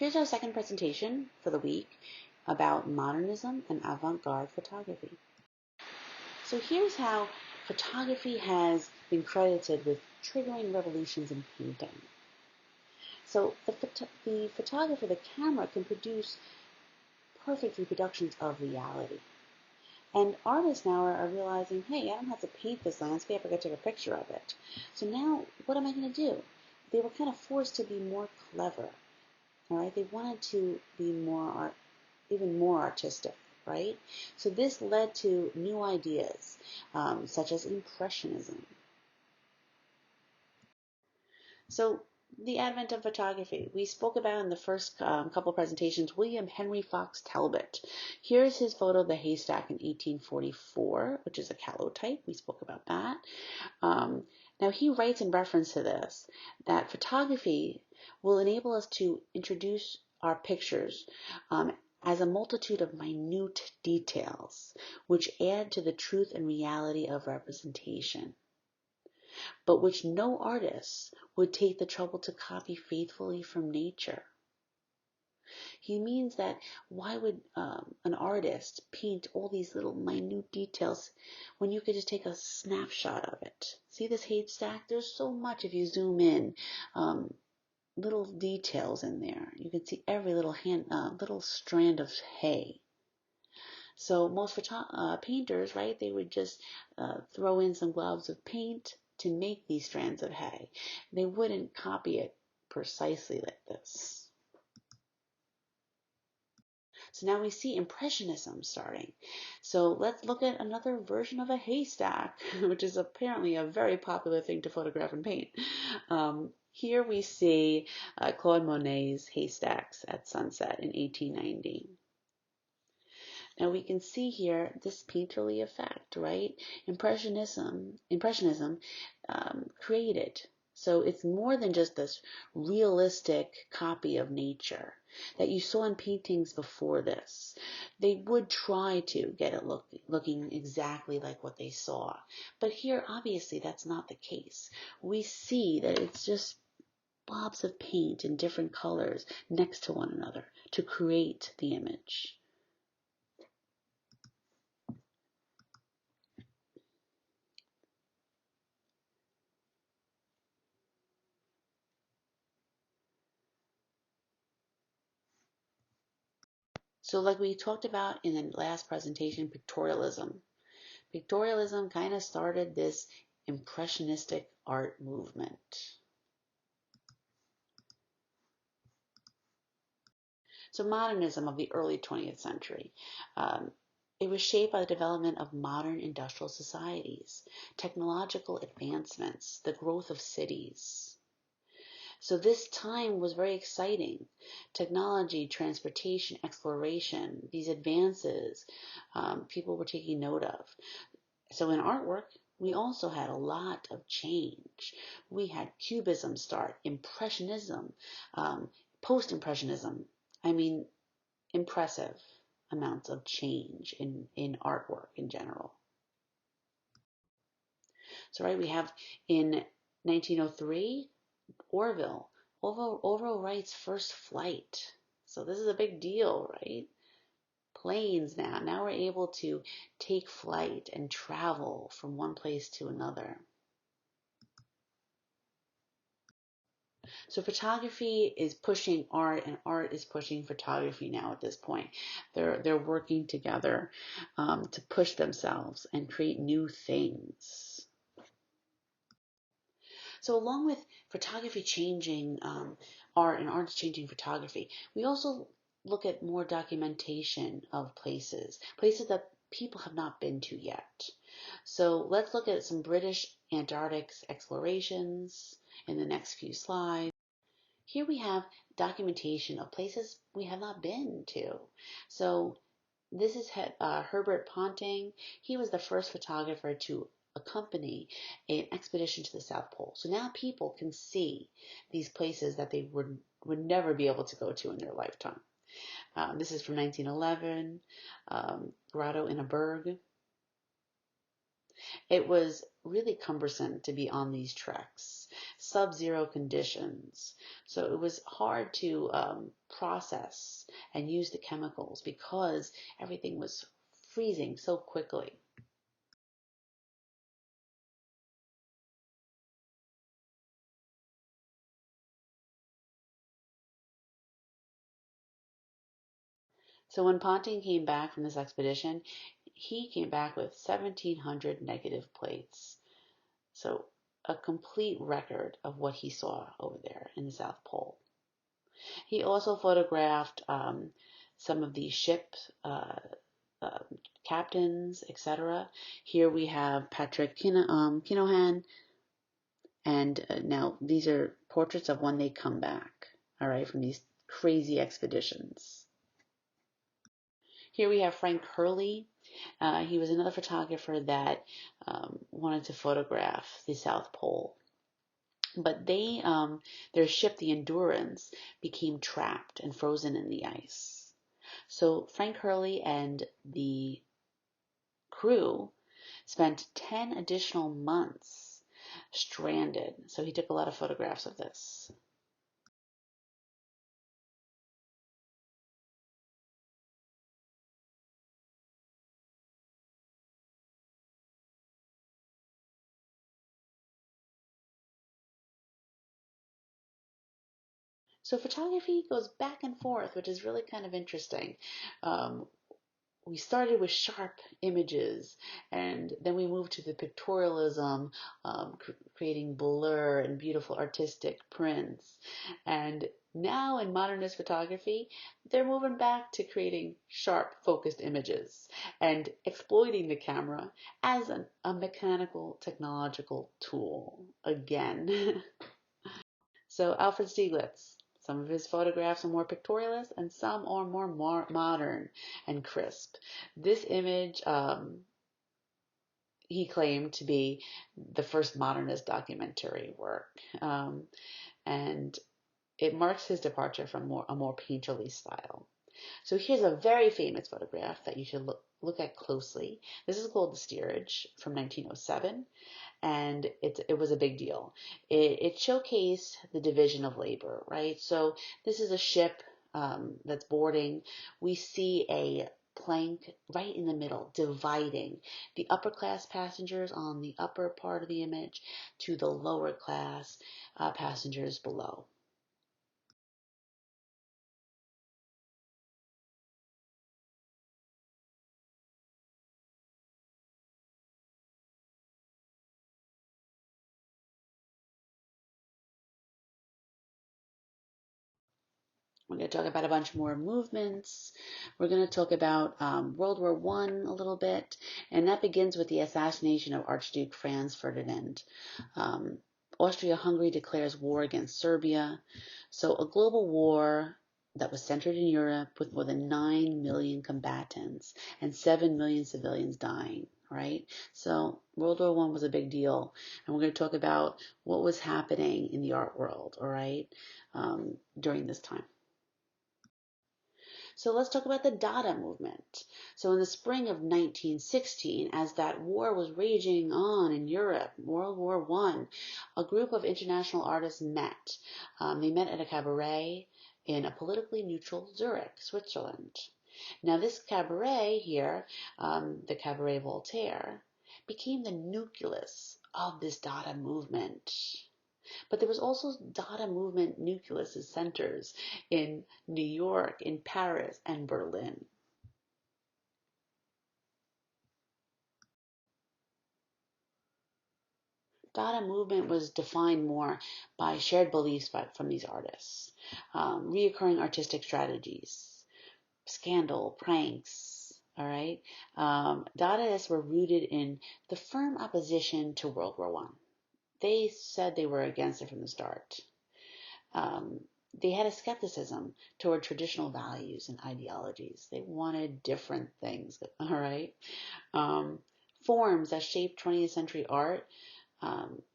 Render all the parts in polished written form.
Here's our second presentation for the week about modernism and avant-garde photography. So here's how photography has been credited with triggering revolutions in painting. So the photographer, the camera, can produce perfect reproductions of reality. And artists now are realizing, hey, I don't have to paint this landscape, I can take a picture of it. So now, what am I going to do? They were kind of forced to be more clever. All right, they wanted to be even more artistic, right? So this led to new ideas, such as Impressionism. So the advent of photography. We spoke about in the first couple presentations William Henry Fox Talbot. Here's his photo of the haystack in 1844, which is a calotype. We spoke about that. Now he writes in reference to this that photography will enable us to introduce our pictures as a multitude of minute details which add to the truth and reality of representation, but which no artist would take the trouble to copy faithfully from nature. He means that why would an artist paint all these little minute details when you could just take a snapshot of it? See this haystack? There's so much if you zoom in. Little details in there. You can see every little little strand of hay. So most painters, right, they would just throw in some globs of paint to make these strands of hay. They wouldn't copy it precisely like this. So now we see Impressionism starting. So let's look at another version of a haystack, which is apparently a very popular thing to photograph and paint. Here we see Claude Monet's Haystacks at Sunset in 1890. Now we can see here this painterly effect, right? Impressionism created. So it's more than just this realistic copy of nature that you saw in paintings before this. They would try to get it looking exactly like what they saw. But here, obviously, that's not the case. We see that it's just blobs of paint in different colors next to one another to create the image. So like we talked about in the last presentation, pictorialism. Pictorialism kind of started this impressionistic art movement. So modernism of the early 20th century. It was shaped by the development of modern industrial societies, technological advancements, the growth of cities. So this time was very exciting. Technology, transportation, exploration, these advances, people were taking note of. So in artwork, we also had a lot of change. We had Cubism start, Impressionism, Post-Impressionism. I mean, impressive amounts of change in artwork in general. So right, we have in 1903, Orville Wright's first flight. So this is a big deal, right? Planes now. Now we're able to take flight and travel from one place to another. So photography is pushing art, and art is pushing photography now at this point. They're working together to push themselves and create new things. So along with photography changing art and art changing photography, we also look at more documentation of places that people have not been to yet. So let's look at some British Antarctic explorations in the next few slides. Here we have documentation of places we have not been to. So this is Herbert Ponting. He was the first photographer to accompany an expedition to the South Pole. So now people can see these places that they would never be able to go to in their lifetime. This is from 1911, Grotto in a Berg. It was really cumbersome to be on these treks, sub-zero conditions. So it was hard to process and use the chemicals because everything was freezing so quickly. So when Ponting came back from this expedition, he came back with 1,700 negative plates. So a complete record of what he saw over there in the South Pole. He also photographed some of the ship uh, captains, etc. Here we have Patrick Kinohan, and now these are portraits of when they come back, all right, from these crazy expeditions. Here we have Frank Hurley. He was another photographer that wanted to photograph the South Pole. But their ship, the Endurance, became trapped and frozen in the ice. So Frank Hurley and the crew spent 10 additional months stranded. So he took a lot of photographs of this. So photography goes back and forth, which is really kind of interesting. Um, we started with sharp images, and then we moved to the pictorialism, creating blur and beautiful artistic prints. And now in modernist photography, they're moving back to creating sharp, focused images and exploiting the camera as a mechanical, technological tool again. So Alfred Stieglitz. Some of his photographs are more pictorialist and some are more modern and crisp. This image he claimed to be the first modernist documentary work. And it marks his departure from a more painterly style. So here's a very famous photograph that you should look at closely. This is called The Steerage from 1907, and it was a big deal. It showcased the division of labor, right? So this is a ship that's boarding. We see a plank right in the middle, dividing the upper class passengers on the upper part of the image to the lower class passengers below. We're going to talk about a bunch more movements. We're going to talk about World War I a little bit, and that begins with the assassination of Archduke Franz Ferdinand. Um, Austria-Hungary declares war against Serbia. So a global war that was centered in Europe with more than 9 million combatants and 7 million civilians dying, right? So World War I was a big deal. And we're going to talk about what was happening in the art world, all right, during this time. So let's talk about the Dada movement. So in the spring of 1916, as that war was raging on in Europe, World War I, a group of international artists met. They met at a cabaret in a politically neutral Zurich, Switzerland. Now this cabaret here, the Cabaret Voltaire, became the nucleus of this Dada movement. But there was also Dada movement nucleuses centers in New York, in Paris, and Berlin. Dada movement was defined more by shared beliefs from these artists, reoccurring artistic strategies, scandal, pranks. All right, Dadaists were rooted in the firm opposition to World War I. They said they were against it from the start. Um, they had a skepticism toward traditional values and ideologies. They wanted different things. All right. Um, Forms that shaped 20th century art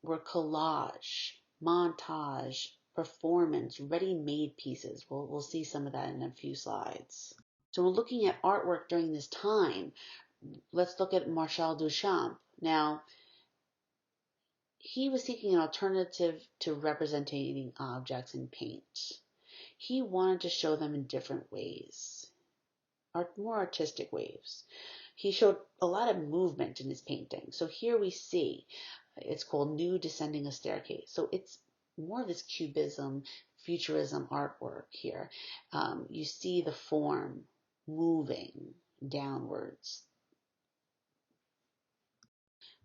were collage, montage, performance, ready-made pieces. We'll see some of that in a few slides. So we're looking at artwork during this time. Let's look at Marcel Duchamp. Now, he was seeking an alternative to representing objects in paint. He wanted to show them in different ways, more artistic ways. He showed a lot of movement in his painting. So here we see, it's called Nude Descending a Staircase. So it's more of this cubism, futurism artwork here. You see the form moving downwards.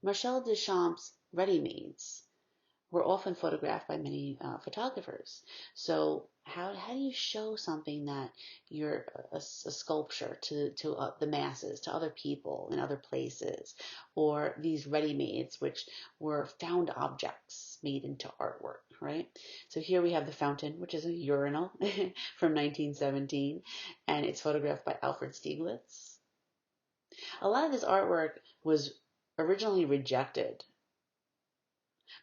Marcel Duchamp's ready-mades were often photographed by many photographers. So how do you show something that you're a sculpture to the masses, to other people in other places, or these ready-mades, which were found objects made into artwork, right? So here we have the fountain, which is a urinal from 1917, and it's photographed by Alfred Stieglitz. A lot of this artwork was originally rejected,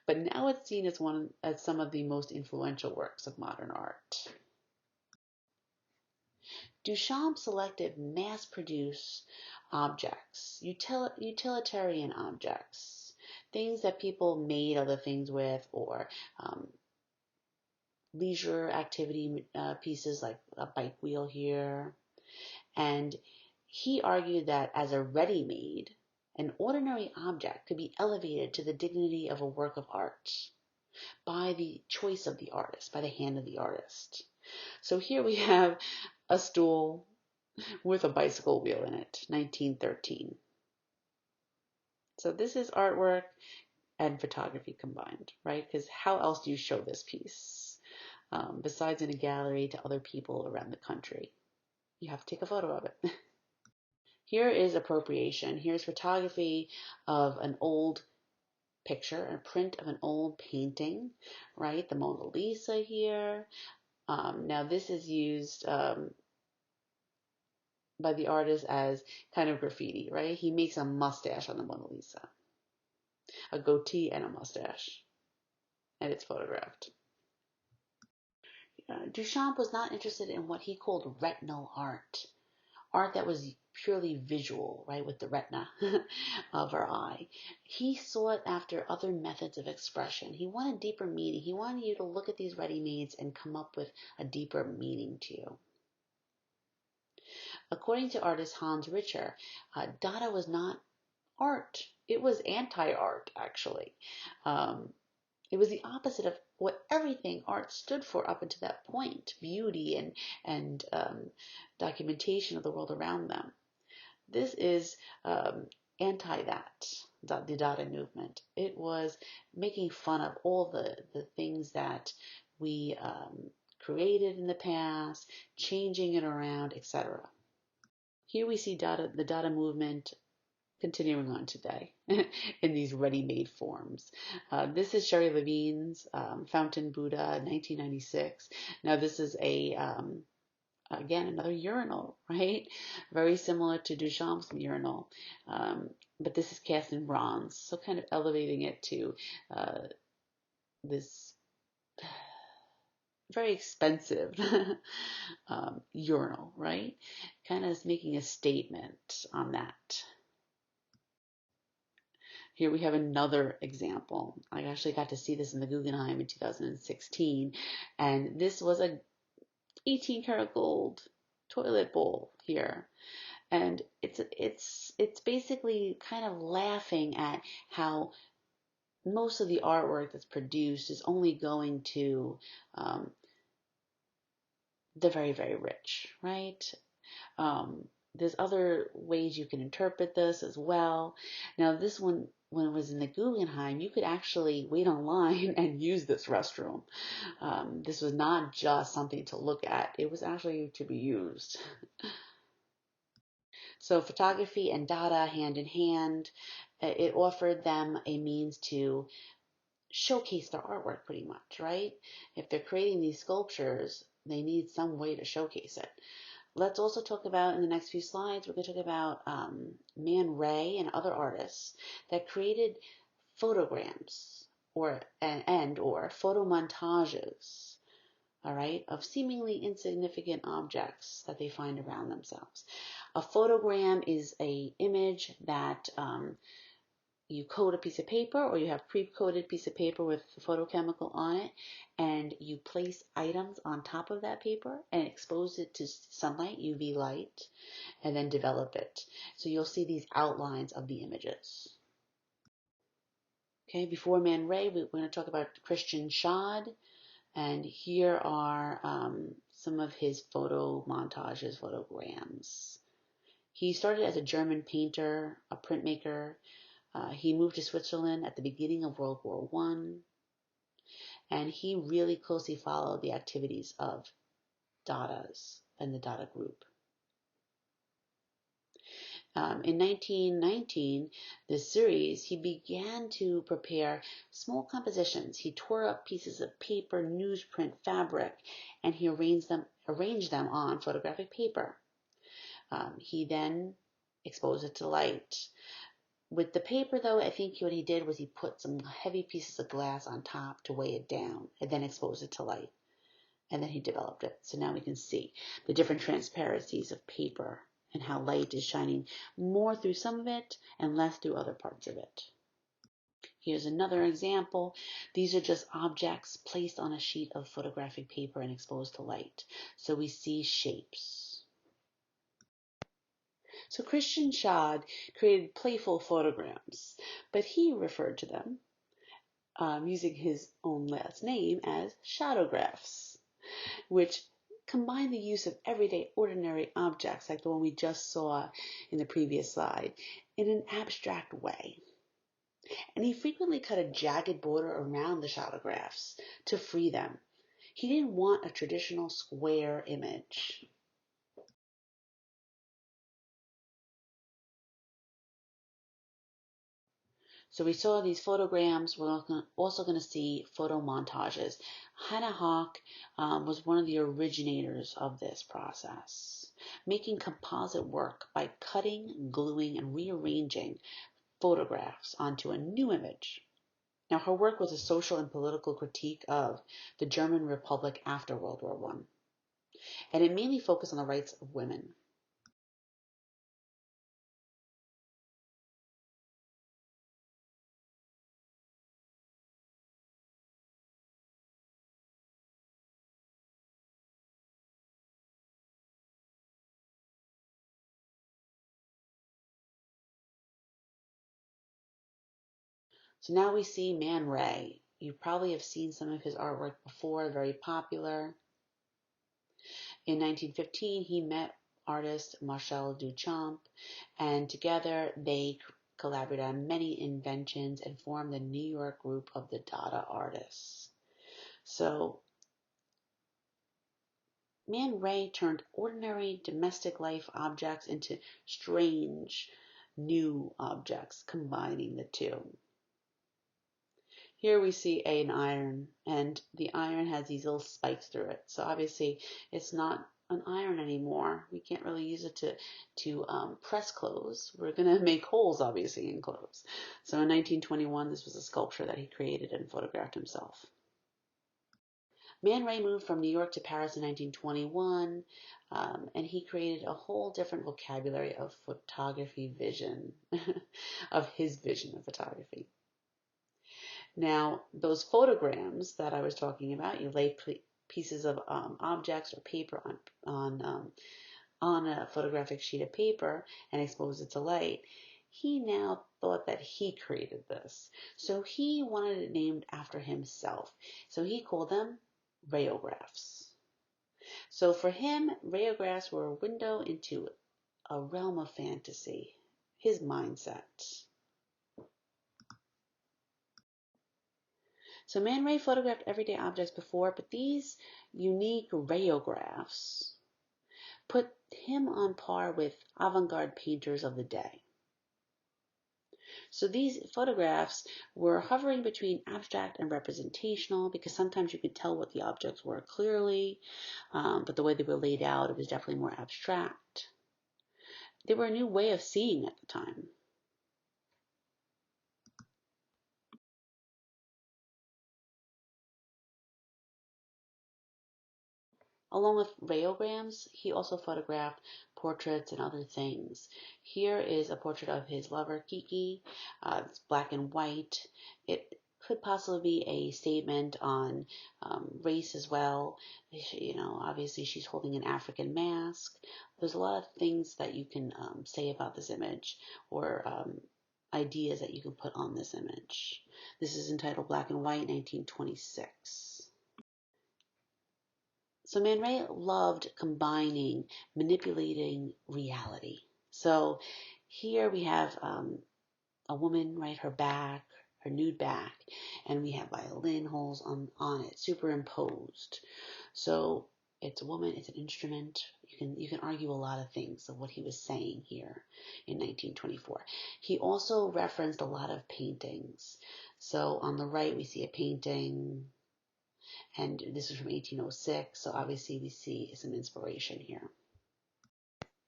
but now it's seen as some of the most influential works of modern art. Duchamp selected mass-produced objects, utilitarian objects, things that people made other things with, or leisure activity pieces like a bike wheel here. And he argued that as a ready-made, an ordinary object could be elevated to the dignity of a work of art by the choice of the artist, by the hand of the artist. So here we have a stool with a bicycle wheel in it, 1913. So this is artwork and photography combined, right? Because how else do you show this piece? Besides in a gallery to other people around the country. You have to take a photo of it. Here is appropriation. Here's photography of an old picture, a print of an old painting, right? The Mona Lisa here. Now this is used by the artist as kind of graffiti, right? He makes a mustache on the Mona Lisa, a goatee and a mustache, and it's photographed. Duchamp was not interested in what he called retinal art that was purely visual, right, with the retina of our eye. He sought after other methods of expression. He wanted deeper meaning. He wanted you to look at these ready-mades and come up with a deeper meaning to you. According to artist Hans Richter, Dada was not art. It was anti-art, actually. It was the opposite of what everything art stood for up until that point, beauty and documentation of the world around them. This is anti-that, the Dada movement. It was making fun of all the things that we created in the past, changing it around, etc. Here we see the Dada movement continuing on today in these ready-made forms. This is Sherry Levine's Fountain Buddha, 1996. Now this is again, another urinal, right? Very similar to Duchamp's urinal, but this is cast in bronze, so kind of elevating it to this very expensive urinal, right? Kind of making a statement on that. Here we have another example. I actually got to see this in the Guggenheim in 2016, and this was a 18 karat gold toilet bowl here. And it's basically kind of laughing at how most of the artwork that's produced is only going to the very, very rich, right? There's other ways you can interpret this as well. Now, this one, when it was in the Guggenheim, you could actually wait online and use this restroom. This was not just something to look at. It was actually to be used. So photography and Dada hand in hand, it offered them a means to showcase their artwork pretty much, right? If they're creating these sculptures, they need some way to showcase it. Let's also talk about, in the next few slides, we're going to talk about Man Ray and other artists that created photograms or photo montages, all right, of seemingly insignificant objects that they find around themselves. A photogram is an image that you coat a piece of paper, or you have pre-coated piece of paper with photochemical on it, and you place items on top of that paper and expose it to sunlight, UV light, and then develop it. So you'll see these outlines of the images. Okay, before Man Ray, we're going to talk about Christian Schad, and here are some of his photo montages, photograms. He started as a German painter, a printmaker. He moved to Switzerland at the beginning of World War I, and he really closely followed the activities of Dadas and the Dada group. In 1919, this series, he began to prepare small compositions. He tore up pieces of paper, newsprint, fabric, and he arranged them on photographic paper. He then exposed it to light. With the paper, though, I think what he did was he put some heavy pieces of glass on top to weigh it down and then exposed it to light. And then he developed it. So now we can see the different transparencies of paper and how light is shining more through some of it and less through other parts of it. Here's another example. These are just objects placed on a sheet of photographic paper and exposed to light. So we see shapes. So Christian Schad created playful photograms, but he referred to them, using his own last name, as shadographs, which combine the use of everyday ordinary objects, like the one we just saw in the previous slide, in an abstract way. And he frequently cut a jagged border around the shadographs to free them. He didn't want a traditional square image. So we saw these photograms. We're also going to see photo montages. Hannah Hawk was one of the originators of this process, making composite work by cutting, gluing, and rearranging photographs onto a new image. Now, her work was a social and political critique of the German Republic after World War I, and it mainly focused on the rights of women. So now we see Man Ray. You probably have seen some of his artwork before, very popular. In 1915, he met artist Marcel Duchamp, and together they collaborated on many inventions and formed the New York group of the Dada artists. So Man Ray turned ordinary domestic life objects into strange new objects, combining the two. Here we see an iron, and the iron has these little spikes through it. So obviously it's not an iron anymore. We can't really use it to press clothes. We're going to make holes, obviously, in clothes. So in 1921, this was a sculpture that he created and photographed himself. Man Ray moved from New York to Paris in 1921, and he created a whole different vocabulary of photography vision, of his vision of photography. Now, those photograms that I was talking about, you lay pieces of objects or paper on a photographic sheet of paper and expose it to light. He now thought that he created this. So he wanted it named after himself. So he called them rayographs. So for him, rayographs were a window into a realm of fantasy, his mindset. So Man Ray photographed everyday objects before, but these unique rayographs put him on par with avant-garde painters of the day. So these photographs were hovering between abstract and representational, because sometimes you could tell what the objects were clearly, but the way they were laid out, it was definitely more abstract. They were a new way of seeing at the time. Along with radiograms, he also photographed portraits and other things. Here is a portrait of his lover, Kiki. It's black and white. It could possibly be a statement on race as well. Obviously she's holding an African mask. There's a lot of things that you can say about this image, or ideas that you can put on this image. This is entitled Black and White, 1926. So Man Ray loved combining, manipulating reality. So here we have a woman, right, her back, her nude back, and we have violin holes on it, superimposed. So it's a woman, it's an instrument. You can argue a lot of things of what he was saying here in 1924. He also referenced a lot of paintings. So on the right we see a painting, and this is from 1806, so obviously we see some inspiration here.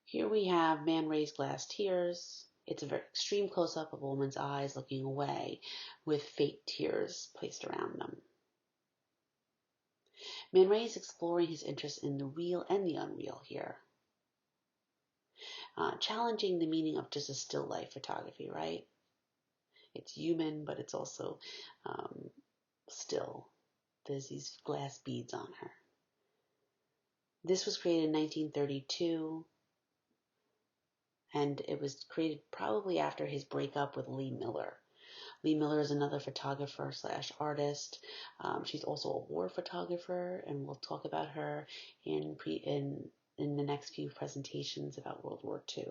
Here we have Man Ray's Glass Tears. It's a very extreme close-up of a woman's eyes looking away with fake tears placed around them. Man Ray is exploring his interest in the real and the unreal here, challenging the meaning of just a still life photography, right? It's human, but it's also still. There's these glass beads on her. This was created in 1932. And it was created probably after his breakup with Lee Miller. Lee Miller is another photographer slash artist. She's also a war photographer, and we'll talk about her in the next few presentations about World War II.